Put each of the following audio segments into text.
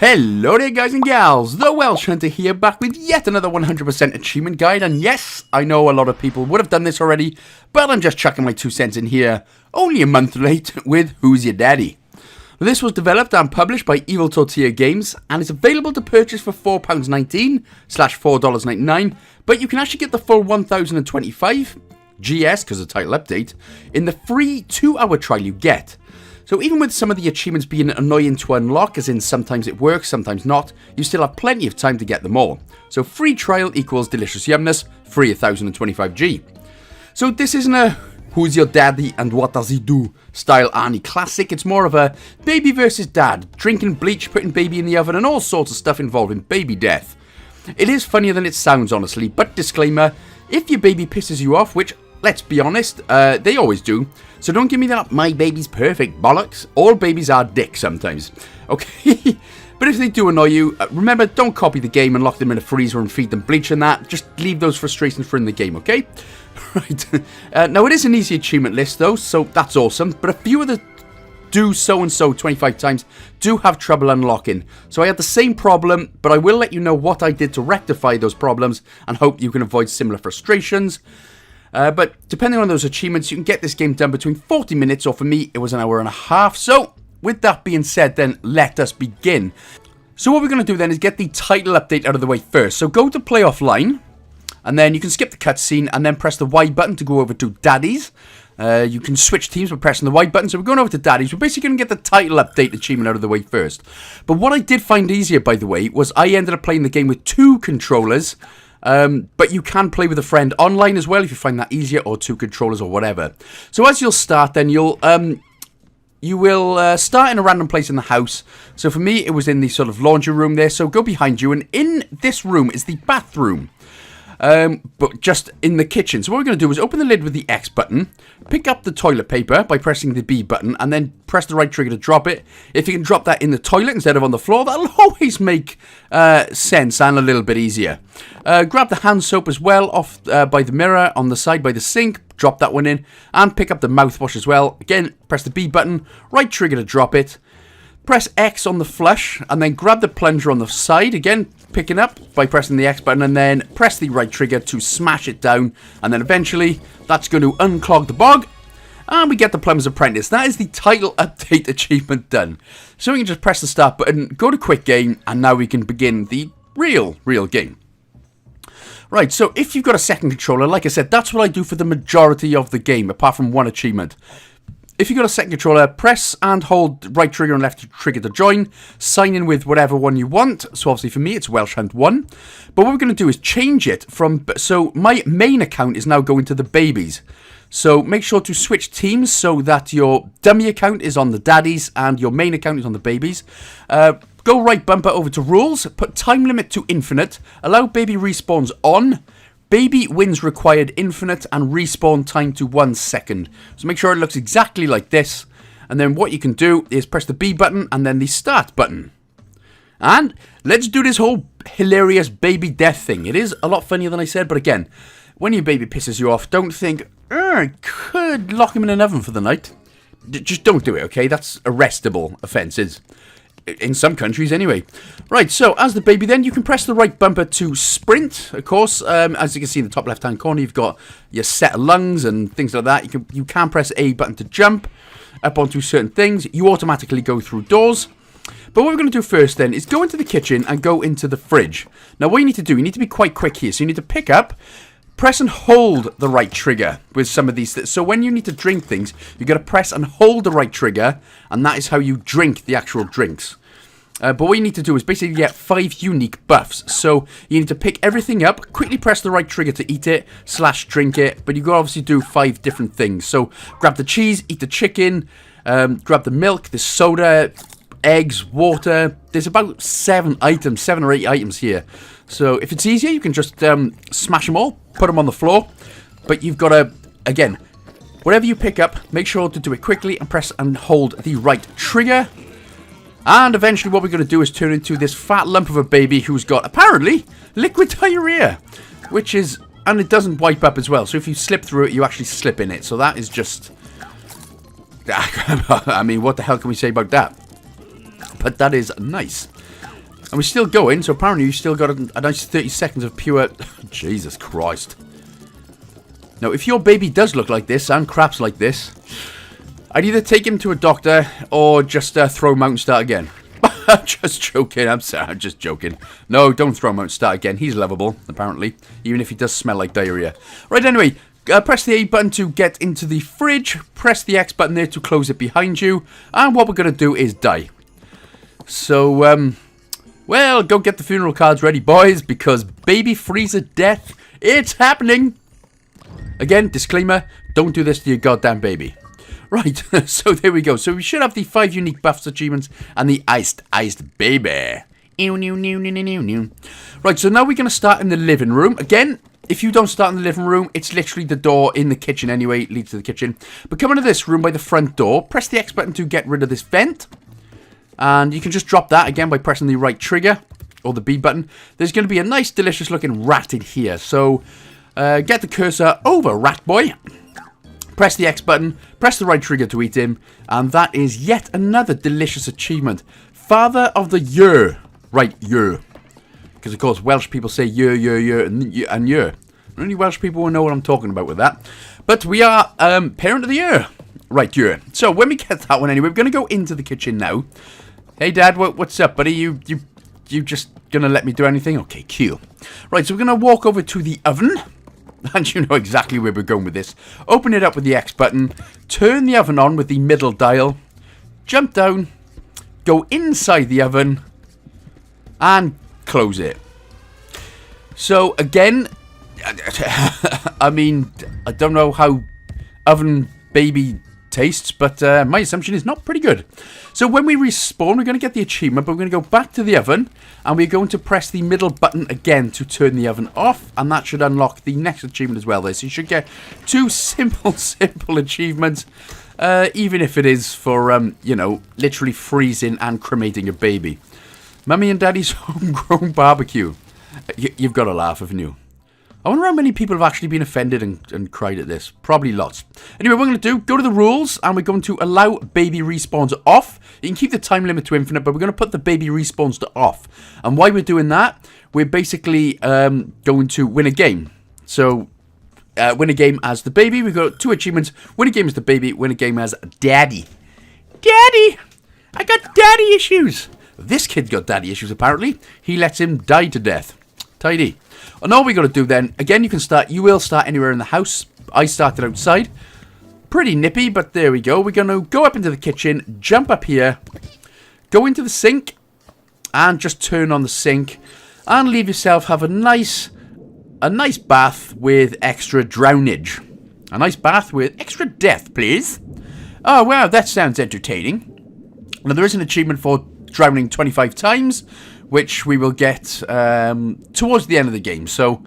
Hello there guys and gals, the Welsh Hunter here, back with yet another 100% achievement guide. And yes, I know a lot of people would have done this already, but I'm just chucking my 2 cents in here, only a month late, with Who's Your Daddy. This was developed and published by Evil Tortilla Games, and it's available to purchase for £4.19 / $4.99, but you can actually get the full 1025 GS, because of the title update, in the free 2-hour trial you get. So even with some of the achievements being annoying to unlock, as in sometimes it works, sometimes not, you still have plenty of time to get them all. So free trial equals delicious yumness, free 1025G. So this isn't a who's your daddy and what does he do style Arnie classic, it's more of a baby versus dad, drinking bleach, putting baby in the oven and all sorts of stuff involving baby death. It is funnier than it sounds honestly, but disclaimer, if your baby pisses you off, which let's be honest, they always do. So don't give me that my baby's perfect bollocks. All babies are dicks sometimes. Okay? But if they do annoy you, remember, don't copy the game and lock them in a freezer and feed them bleach and that. Just leave those frustrations for in the game, okay? Right. Now, it is an easy achievement list, though, so that's awesome. But a few of the do so-and-so 25 times do have trouble unlocking. So I had the same problem, but I will let you know what I did to rectify those problems and hope you can avoid similar frustrations. But depending on those achievements, you can get this game done between 40 minutes, or for me, it was an hour and a half. So, with that being said, then, let us begin. So what we're going to do then is get the title update out of the way first. So go to play offline, and then you can skip the cutscene, and then press the Y button to go over to Daddy's. You can switch teams by pressing the Y button, so we're going over to Daddy's. We're basically going to get the title update achievement out of the way first. But what I did find easier, by the way, was I ended up playing the game with 2 controllers. But you can play with a friend online as well if you find that easier, or 2 controllers or whatever. So as you'll start, then you will start in a random place in the house. So for me, it was in the sort of laundry room there. So go behind you, and in this room is the bathroom. But just in the kitchen. So what we're going to do is open the lid with the X button, pick up the toilet paper by pressing the B button, and then press the right trigger to drop it. If you can drop that in the toilet instead of on the floor, that'll always make sense and a little bit easier. Grab the hand soap as well off by the mirror on the side by the sink, drop that one in, and pick up the mouthwash as well. Again, press the B button, right trigger to drop it. Press X on the flush, and then grab the plunger on the side, again, picking up by pressing the X button, and then press the right trigger to smash it down, and then eventually, that's going to unclog the bog, and we get the Plumber's Apprentice. That is the title update achievement done. So we can just press the start button, go to quick game, and now we can begin the real game. Right, so if you've got a second controller, like I said, that's what I do for the majority of the game, apart from one achievement. If you've got a second controller, press and hold right trigger and left trigger to join. Sign in with whatever one you want. So obviously for me, it's Welsh Hunt 1. But what we're going to do is change it from... So my main account is now going to the babies. So make sure to switch teams so that your dummy account is on the daddies and your main account is on the babies. Go right bumper over to rules. Put time limit to infinite. Allow baby respawns on. Baby wins required infinite, and respawn time to 1 second. So make sure it looks exactly like this. And then what you can do is press the B button and then the start button. And let's do this whole hilarious baby death thing. It is a lot funnier than I said, but again, when your baby pisses you off, don't think, I could lock him in an oven for the night. Just don't do it, okay? That's arrestable offences. In some countries, anyway. Right, so as the baby then, you can press the right bumper to sprint, of course. As you can see in the top left-hand corner, you've got your set of lungs and things like that. You can press A button to jump up onto certain things. You automatically go through doors. But what we're going to do first then is go into the kitchen and go into the fridge. Now, what you need to do, you need to be quite quick here. So you need to pick up, press and hold the right trigger with some of these. So when you need to drink things, you've got to press and hold the right trigger, and that is how you drink the actual drinks. But what you need to do is basically get 5 unique buffs. So you need to pick everything up, quickly press the right trigger to eat it / drink it, but you got to obviously do 5 different things. So grab the cheese, eat the chicken, grab the milk, the soda, eggs, water. There's about 7 or 8 items here. So if it's easier, you can just smash them all, put them on the floor. But you've got to, again, whatever you pick up, make sure to do it quickly and press and hold the right trigger. And eventually what we're going to do is turn into this fat lump of a baby who's got, apparently, liquid diarrhea. Which is, and it doesn't wipe up as well. So if you slip through it, you actually slip in it. So that is just, I mean, what the hell can we say about that? But that is nice. And we're still going, so apparently you still got a nice 30 seconds of pure... Jesus Christ. Now, if your baby does look like this and craps like this, I'd either take him to a doctor or just throw him out and start again. I'm just joking. I'm sorry. I'm just joking. No, don't throw him out and start again. He's lovable, apparently, even if he does smell like diarrhea. Right, anyway, press the A button to get into the fridge. Press the X button there to close it behind you. And what we're going to do is die. So, well, go get the funeral cards ready, boys, because baby freezer death, it's happening. Again, disclaimer, don't do this to your goddamn baby. Right, so there we go. So we should have the 5 unique buffs achievements and the iced baby. Right, so now we're going to start in the living room. Again, if you don't start in the living room, it's literally the door in the kitchen anyway. It leads to the kitchen. But come into this room by the front door. Press the X button to get rid of this vent. And you can just drop that again by pressing the right trigger. Or the B button. There's going to be a nice, delicious looking rat in here. So, get the cursor over Rat Boy. Press the X button, press the right trigger to eat him, and that is yet another delicious achievement. Father of the Year. Right, year. Because, of course, Welsh people say year, and year. Only Welsh people will know what I'm talking about with that. But we are Parent of the Year. Right, year. So, when we get that one anyway, we're going to go into the kitchen now. Hey, Dad, what's up, buddy? You just going to let me do anything? Okay, cool. Right, so we're going to walk over to the oven. And you know exactly where we're going with this. Open it up with the X button. Turn the oven on with the middle dial. Jump down. Go inside the oven. And close it. So, again, I mean, I don't know how oven baby tastes, but my assumption is not pretty good. So when we respawn, we're going to get the achievement, but we're going to go back to the oven, and we're going to press the middle button again to turn the oven off, and that should unlock the next achievement as well there. So you should get 2 simple achievements, even if it is for, you know, literally freezing and cremating a baby. Mummy and Daddy's homegrown barbecue. You've got to laugh, haven't you? I wonder how many people have actually been offended and cried at this. Probably lots. Anyway, what we're going to do, go to the rules, and we're going to allow baby respawns off. You can keep the time limit to infinite, but we're going to put the baby respawns to off. And why we're doing that, we're basically going to win a game. So, win a game as the baby. We've got 2 achievements. Win a game as the baby, win a game as Daddy. Daddy! I got daddy issues! This kid got daddy issues, apparently. He lets him die to death. Tidy. And all we got to do then, again, you will start anywhere in the house. I started outside. Pretty nippy, but there we go. We're going to go up into the kitchen, jump up here, go into the sink, and just turn on the sink, and leave yourself have a nice bath with extra drownage. A nice bath with extra death, please. Oh, wow, that sounds entertaining. Now, there is an achievement for drowning 25 times, which we will get towards the end of the game. So,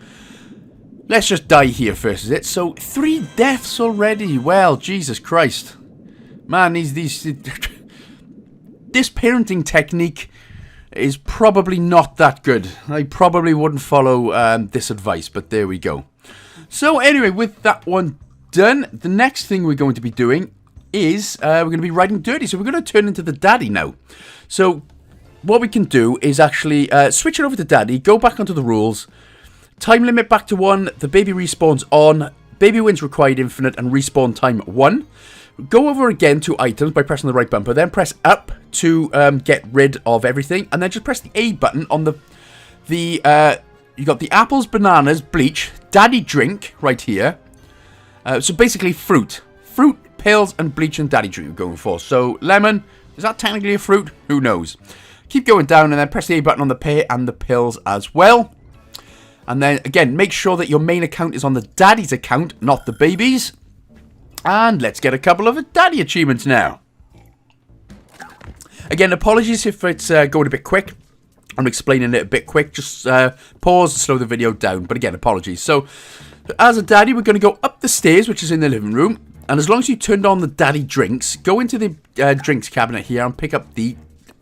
let's just die here first, is it? So, 3 deaths already. Well, Jesus Christ. Man, this parenting technique is probably not that good. I probably wouldn't follow this advice, but there we go. So, anyway, with that one done, the next thing we're going to be doing is we're going to be riding dirty. So, we're going to turn into the daddy now. So, what we can do is actually switch it over to Daddy, go back onto the rules, time limit back to 1, the baby respawns on, baby wins required infinite, and respawn time 1. Go over again to items by pressing the right bumper, then press up to get rid of everything, and then just press the A button on you got the apples, bananas, bleach, daddy drink right here. So basically fruit, pills, and bleach and daddy drink we're going for. So lemon, is that technically a fruit? Who knows? Keep going down and then press the A button on the pear and the pills as well. And then, again, make sure that your main account is on the daddy's account, not the baby's. And let's get a couple of daddy achievements now. Again, apologies if it's going a bit quick. I'm explaining it a bit quick. Just pause and slow the video down. But again, apologies. So, as a daddy, we're going to go up the stairs, which is in the living room. And as long as you turned on the daddy drinks, go into the drinks cabinet here and pick up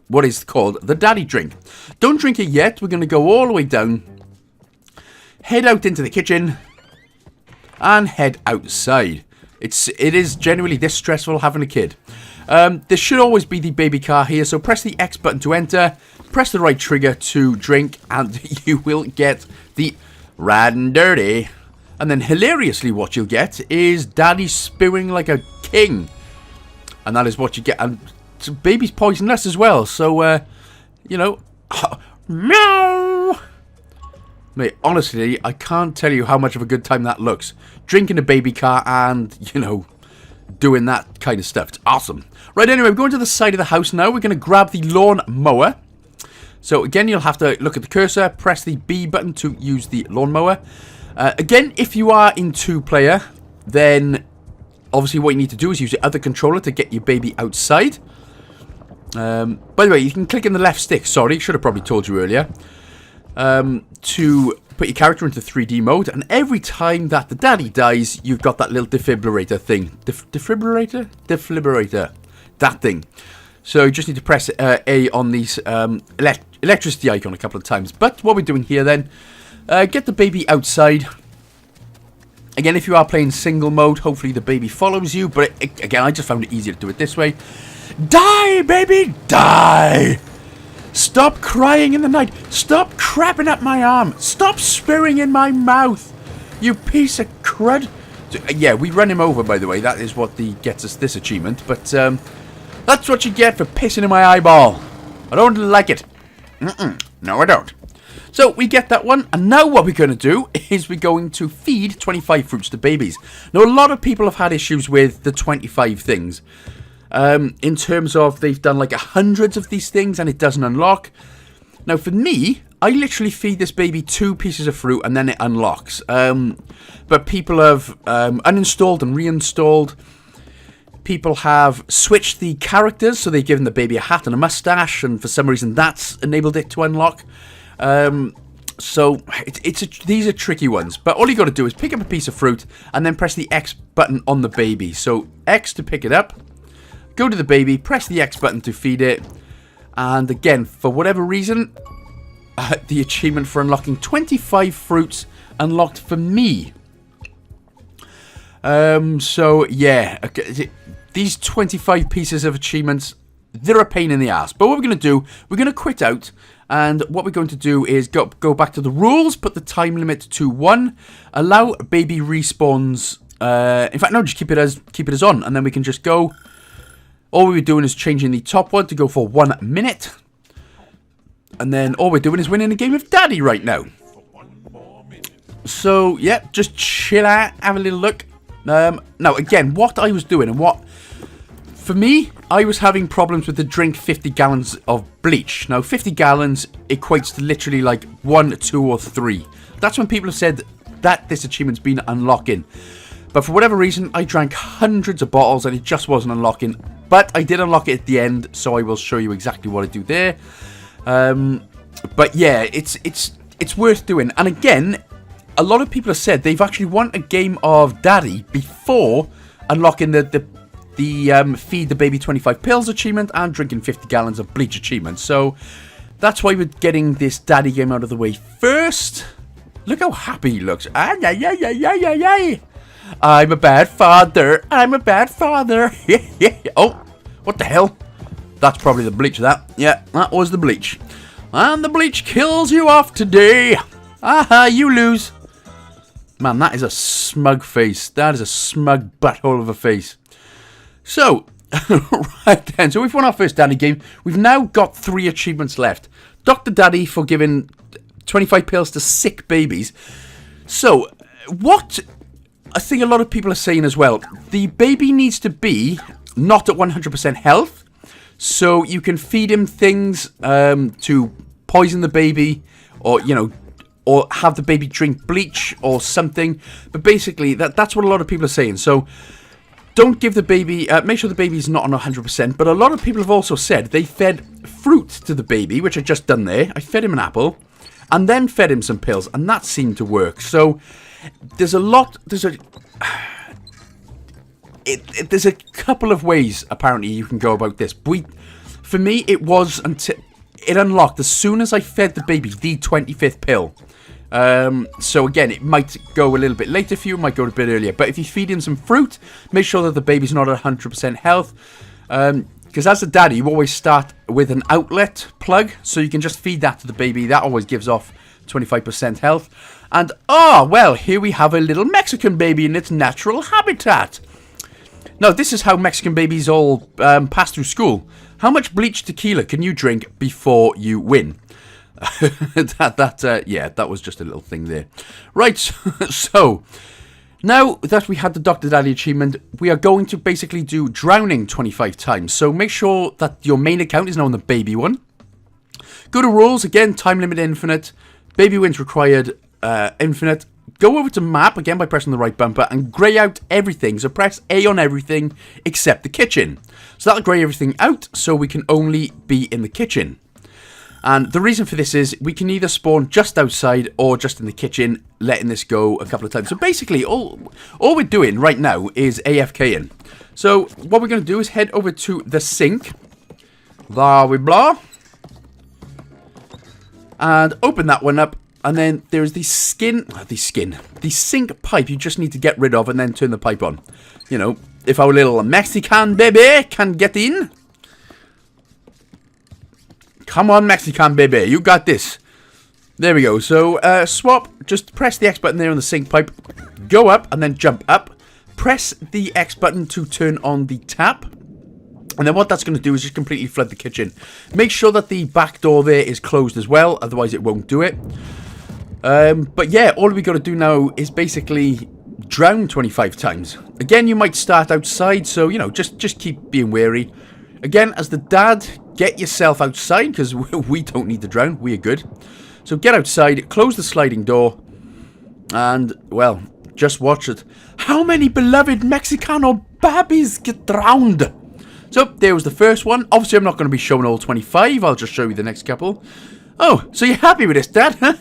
what is called the daddy drink. Don't drink it yet. We're going to go all the way down, head out into the kitchen, and head outside. It is genuinely this stressful having a kid. There should always be the baby car here, so press the X button to enter, press the right trigger to drink, and you will get the Rad and Dirty. And then hilariously what you'll get is Daddy spewing like a king. And that is what you get. And baby's poisonous as well, so, you know, meow! Mate, honestly, I can't tell you how much of a good time that looks. Drinking a baby car and, you know, doing that kind of stuff. It's awesome. Right, anyway, we're going to the side of the house now. We're going to grab the lawn mower. So, again, you'll have to look at the cursor, press the B button to use the lawn mower. Again, if you are in two-player, then obviously what you need to do is use the other controller to get your baby outside. By the way, you can click in the left stick. Sorry, should have probably told you earlier. To put your character into 3D mode, and every time that the daddy dies, you've got that little defibrillator thing. Defibrillator? Defibrillator. That thing. So you just need to press A on these electricity icon a couple of times. But what we're doing here then, get the baby outside. Again, if you are playing single mode, hopefully the baby follows you. But again, I just found it easier to do it this way. Die, baby, die! Stop crying in the night. Stop crapping up my arm. Stop spewing in my mouth. You piece of crud. Yeah, we run him over, by the way. That is what gets us this achievement. But that's what you get for pissing in my eyeball. I don't like it. No, I don't. So we get that one. And now what we're going to do is we're going to feed 25 fruits to babies. Now, a lot of people have had issues with the 25 things. In terms of they've done like hundreds of these things and it doesn't unlock. Now for me, I literally feed this baby 2 pieces of fruit and then it unlocks. But people have uninstalled and reinstalled. People have switched the characters, so they've given the baby a hat and a mustache, and for some reason that's enabled it to unlock. So these are tricky ones, but all you got to do is pick up a piece of fruit and then press the X button on the baby. So X to pick it up. Go to the baby, press the X button to feed it, and again, for whatever reason, the achievement for unlocking 25 fruits unlocked for me. So yeah, okay, these 25 pieces of achievements, they're a pain in the ass. But what we're going to do, we're going to quit out, and what we're going to do is go back to the rules, put the time limit to 1, allow baby respawns. In fact, no, just keep it as on, and then we can just go. All we're doing is changing the top one to go for 1 minute. And then all we're doing is winning a game of Daddy right now. So, yeah, just chill out, have a little look. Now, again, what I was doing and what... For me, I was having problems with the drink 50 gallons of bleach. Now, 50 gallons equates to literally like 1, 2, or 3. That's when people have said that this achievement's been unlocking. But for whatever reason, I drank hundreds of bottles and it just wasn't unlocking. But I did unlock it at the end, so I will show you exactly what I do there. But yeah, it's worth doing. And again, a lot of people have said they've actually won a game of Daddy before unlocking the feed the baby 25 pills achievement and drinking 50 gallons of bleach achievement. So that's why we're getting this Daddy game out of the way first. Look how happy he looks. Ah, yeah. I'm a bad father. I'm a bad father. Oh, what the hell? That's probably the bleach, that. Yeah, that was the bleach. And the bleach kills you off today. Aha, you lose. Man, that is a smug face. That is a smug butthole of a face. So, right then. So we've won our first Daddy game. We've now got 3 achievements left. Dr. Daddy for giving 25 pills to sick babies. So, what... I think a lot of people are saying as well, the baby needs to be not at 100% health, so you can feed him things to poison the baby, or, you know, or have the baby drink bleach or something. But basically, that's what a lot of people are saying. So don't give the baby, make sure the baby's not on 100%. But a lot of people have also said they fed fruit to the baby, which I just done there. I fed him an apple and then fed him some pills, and that seemed to work. So there's a couple of ways apparently you can go about this. For me, it was until it unlocked as soon as I fed the baby the 25th pill. So again, it might go a little bit later for you, it might go a bit earlier. But if you feed him some fruit, make sure that the baby's not at 100% health. Because as a daddy, you always start with an outlet plug, so you can just feed that to the baby. That always gives off 25% health. And, well, here we have a little Mexican baby in its natural habitat. Now, this is how Mexican babies all pass through school. How much bleach tequila can you drink before you win? That was just a little thing there. Right, so now that we had the Dr. Daddy achievement, we are going to basically do drowning 25 times. So make sure that your main account is now on the baby one. Go to rules, again, time limit infinite. Baby wins required infinite. Go over to map, again by pressing the right bumper, and grey out everything. So press A on everything except the kitchen. So that'll grey everything out, so we can only be in the kitchen. And the reason for this is we can either spawn just outside or just in the kitchen, letting this go a couple of times. So basically, all we're doing right now is AFKing. So what we're going to do is head over to the sink. Blah, blah. And open that one up. And then there's the sink pipe you just need to get rid of and then turn the pipe on. You know, if our little Mexican baby can get in. Come on, Mexican baby, you got this. There we go. So, swap, just press the X button there on the sink pipe. Go up and then jump up. Press the X button to turn on the tap. And then what that's going to do is just completely flood the kitchen. Make sure that the back door there is closed as well, otherwise it won't do it. But yeah, all we got to do now is basically drown 25 times. Again, you might start outside, so, you know, just keep being wary. Again, as the dad, get yourself outside, because we don't need to drown. We are good. So get outside, close the sliding door, and, well, just watch it. How many beloved Mexicano babies get drowned? So, there was the first one. Obviously, I'm not going to be showing all 25. I'll just show you the next couple. Oh, so you're happy with this, Dad, huh?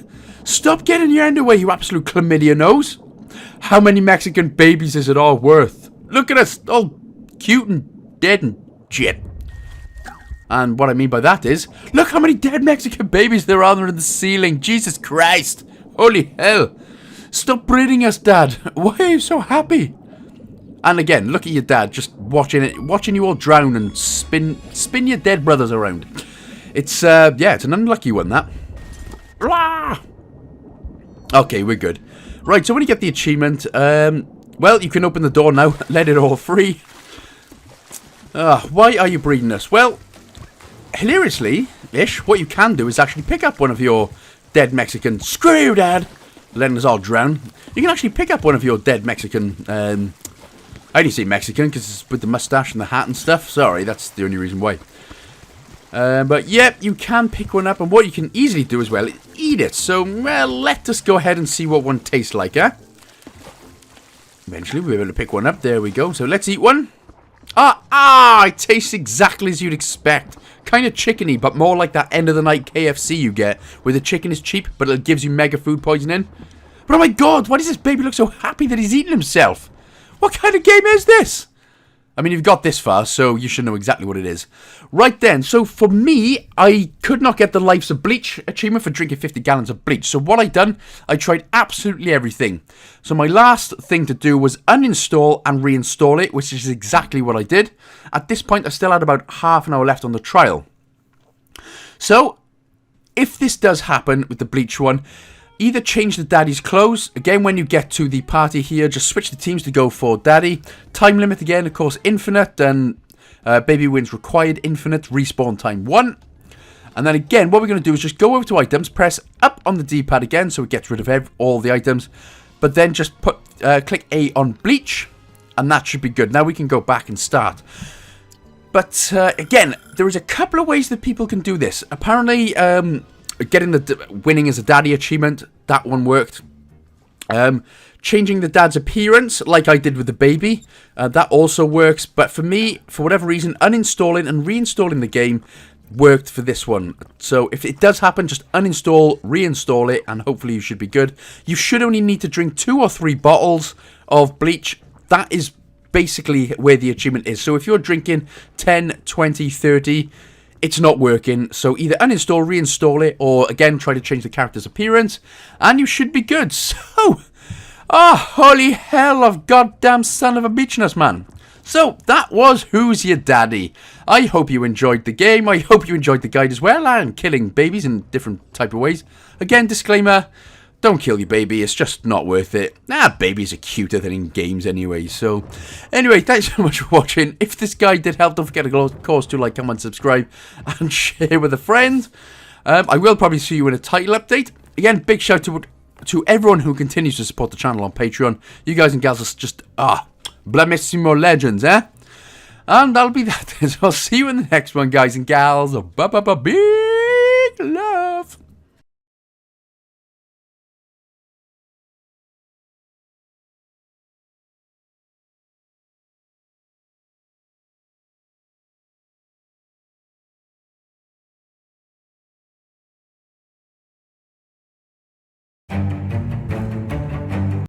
Stop getting your underwear, you absolute chlamydia nose. How many Mexican babies is it all worth? Look at us, all cute and dead and shit. And what I mean by that is, look how many dead Mexican babies there are in the ceiling. Jesus Christ. Holy hell. Stop breeding us, Dad. Why are you so happy? And again, look at your dad just watching you all drown and spin your dead brothers around. It's, it's an unlucky one, that. Blah! Okay, we're good. Right, so when you get the achievement, well, you can open the door now, let it all free. Why are you breeding us? Well, hilariously-ish, what you can do is actually pick up one of your dead Mexican... Screw you, Dad! Letting us all drown. You can actually pick up one of your dead Mexican... I only say Mexican because it's with the mustache and the hat and stuff. Sorry, that's the only reason why. But yeah, you can pick one up, and what you can easily do as well is eat it. So, well, let us go ahead and see what one tastes like, huh? Eventually, we'll be able to pick one up. There we go. So, let's eat one. It tastes exactly as you'd expect. Kind of chickeny, but more like that end of the night KFC you get, where the chicken is cheap, but it gives you mega food poisoning. But oh my god, why does this baby look so happy that he's eating himself? What kind of game is this? I mean, you've got this far, so you should know exactly what it is. Right then, so for me, I could not get the Lives of Bleach achievement for drinking 50 gallons of bleach. So what I done, I tried absolutely everything. So my last thing to do was uninstall and reinstall it, which is exactly what I did. At this point, I still had about half an hour left on the trial. So, if this does happen with the bleach one, either change the daddy's clothes. Again, when you get to the party here, just switch the teams to go for daddy. Time limit again, of course, infinite. And baby wins required infinite. Respawn time 1. And then again, what we're going to do is just go over to items. Press up on the D-pad again, so it gets rid of all the items. But then just click A on bleach. And that should be good. Now we can go back and start. But again, there is a couple of ways that people can do this. Apparently, getting the winning as a daddy achievement, that one worked. Changing the dad's appearance, like I did with the baby, that also works. But for me, for whatever reason, uninstalling and reinstalling the game worked for this one. So if it does happen, just uninstall, reinstall it, and hopefully you should be good. You should only need to drink 2 or 3 bottles of bleach. That is basically where the achievement is. So if you're drinking 10, 20, 30... it's not working, so either uninstall, reinstall it, or again, try to change the character's appearance, and you should be good. So, holy hell of goddamn son of a beachness, man. So, that was Who's Your Daddy? I hope you enjoyed the game. I hope you enjoyed the guide as well, and killing babies in different type of ways. Again, disclaimer, don't kill your baby, it's just not worth it. Babies are cuter than in games anyway. So, anyway, thanks so much for watching. If this guide did help, don't forget of course to like, comment, subscribe, and share with a friend. I will probably see you in a title update. Again, big shout out to everyone who continues to support the channel on Patreon. You guys and gals are just, blamissimo legends, eh? And that'll be that. So I'll see you in the next one, guys and gals. Big love.